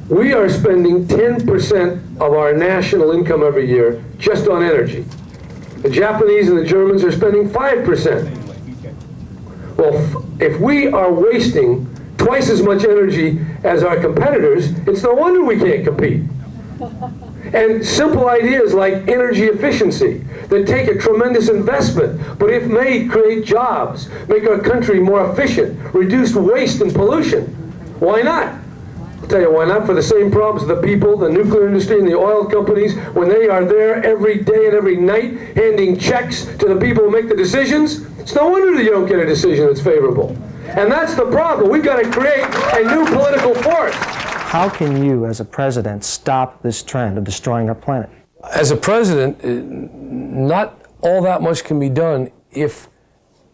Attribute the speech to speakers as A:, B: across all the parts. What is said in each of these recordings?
A: We are spending 10% of our national income every year just on energy. The Japanese and the Germans are spending 5%. Well, if we are wasting twice as much energy as our competitors, it's no wonder we can't compete. And simple ideas like energy efficiency that take a tremendous investment, but if made, create jobs, make our country more efficient, reduce waste and pollution. Why not? I'll tell you why not. For the same problems the people, the nuclear industry and the oil companies, when they are there every day and every night handing checks to the people who make the decisions, it's no wonder that you don't get a decision that's favorable. And that's the problem. We've got to create a new political force.
B: How can you, as a president, stop this trend of destroying our planet?
C: As a president, not all that much can be done if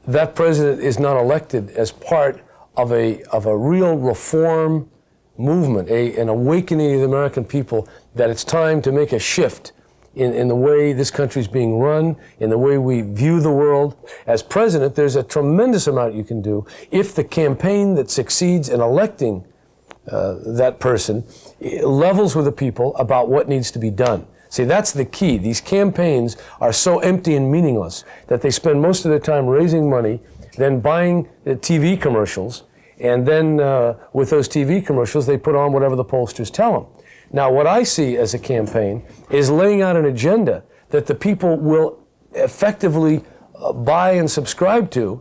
C: that president is not elected as part of a real reform movement, an awakening of the American people that it's time to make a shift in the way this country is being run, in the way we view the world. As president, there's a tremendous amount you can do if the campaign that succeeds in electing that person levels with the people about what needs to be done. See, that's the key. These campaigns are so empty and meaningless that they spend most of their time raising money, then buying TV commercials, and then with those TV commercials, they put on whatever the pollsters tell them. Now, what I see as a campaign is laying out an agenda that the people will effectively buy and subscribe to,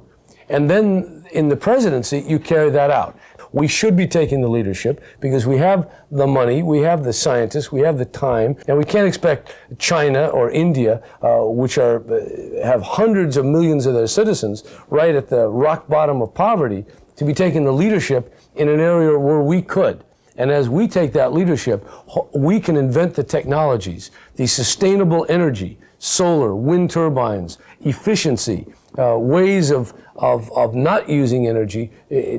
C: and then in the presidency, you carry that out. We should be taking the leadership because we have the money, we have the scientists, we have the time, and we can't expect China or India, which have hundreds of millions of their citizens right at the rock bottom of poverty, to be taking the leadership in an area where we could. And as we take that leadership, we can invent the technologies, the sustainable energy, solar, wind turbines, efficiency, ways of not using energy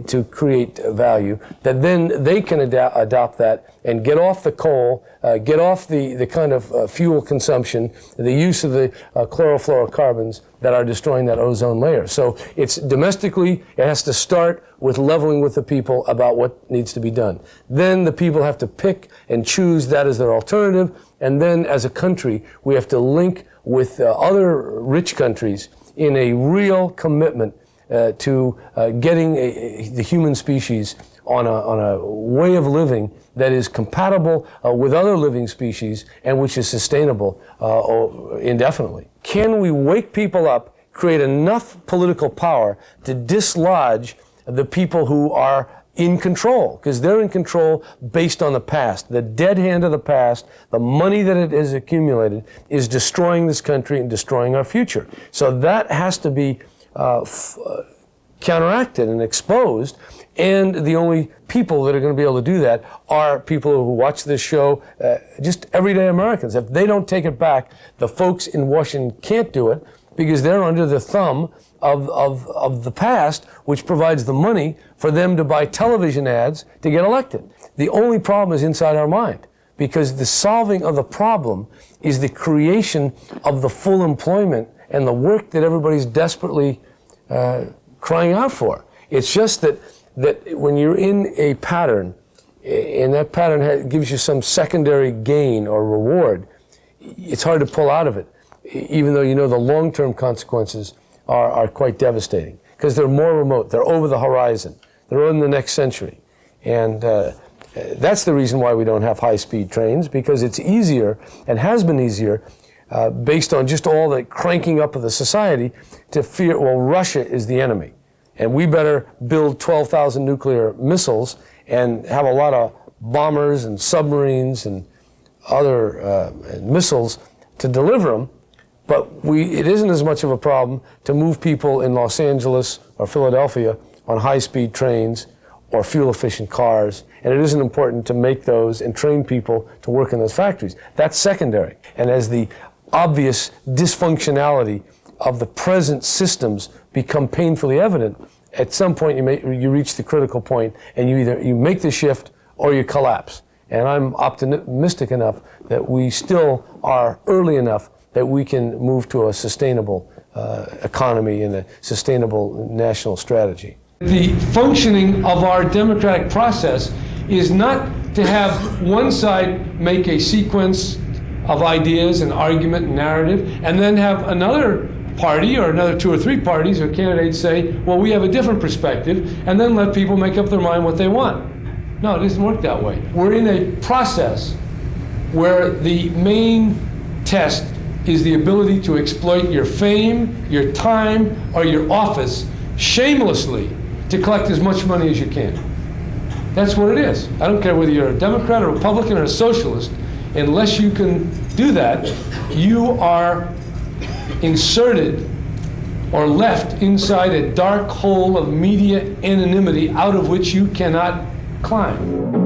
C: to create value, that then they can adopt that and get off the coal, get off the kind of fuel consumption, the use of the chlorofluorocarbons that are destroying that ozone layer. So it's domestically, it has to start with leveling with the people about what needs to be done. Then the people have to pick and choose that as their alternative, and then as a country, we have to link with other rich countries in a real commitment to getting the human species on a way of living that is compatible with other living species and which is sustainable indefinitely. Can we wake people up, create enough political power to dislodge the people who are in control? Because they're in control based on the past. The dead hand of the past, the money that it has accumulated, is destroying this country and destroying our future. So that has to be counteracted and exposed. And the only people that are going to be able to do that are people who watch this show, just everyday Americans. If they don't take it back, the folks in Washington can't do it because they're under the thumb of the past, which provides the money for them to buy television ads to get elected. The only problem is inside our mind, because the solving of the problem is the creation of the full employment and the work that everybody's desperately crying out for. It's just that when you're in a pattern, and that pattern gives you some secondary gain or reward, it's hard to pull out of it, even though you know the long-term consequences are quite devastating, because they're more remote, they're over the horizon, they're in the next century. And that's the reason why we don't have high-speed trains, because it's easier, and has been easier, based on just all the cranking up of the society, to fear, well, Russia is the enemy, and we better build 12,000 nuclear missiles and have a lot of bombers and submarines and other missiles to deliver them. But it isn't as much of a problem to move people in Los Angeles or Philadelphia on high-speed trains or fuel-efficient cars, and it isn't important to make those and train people to work in those factories. That's secondary. And as the obvious dysfunctionality of the present systems become painfully evident, at some point you reach the critical point, and you make the shift or you collapse. And I'm optimistic enough that we still are early enough that we can move to a sustainable economy and a sustainable national strategy. The functioning of our democratic process is not
A: to have one side make a sequence of ideas and argument and narrative, and then have another party or another 2 or 3 parties or candidates say, well, we have a different perspective, and then let people make up their mind what they want. No, it doesn't work that way. We're in a process where the main test is the ability to exploit your fame, your time, or your office shamelessly to collect as much money as you can. That's what it is. I don't care whether you're a Democrat, a Republican, or a socialist. Unless you can do that, you are inserted or left inside a dark hole of media anonymity out of which you cannot climb.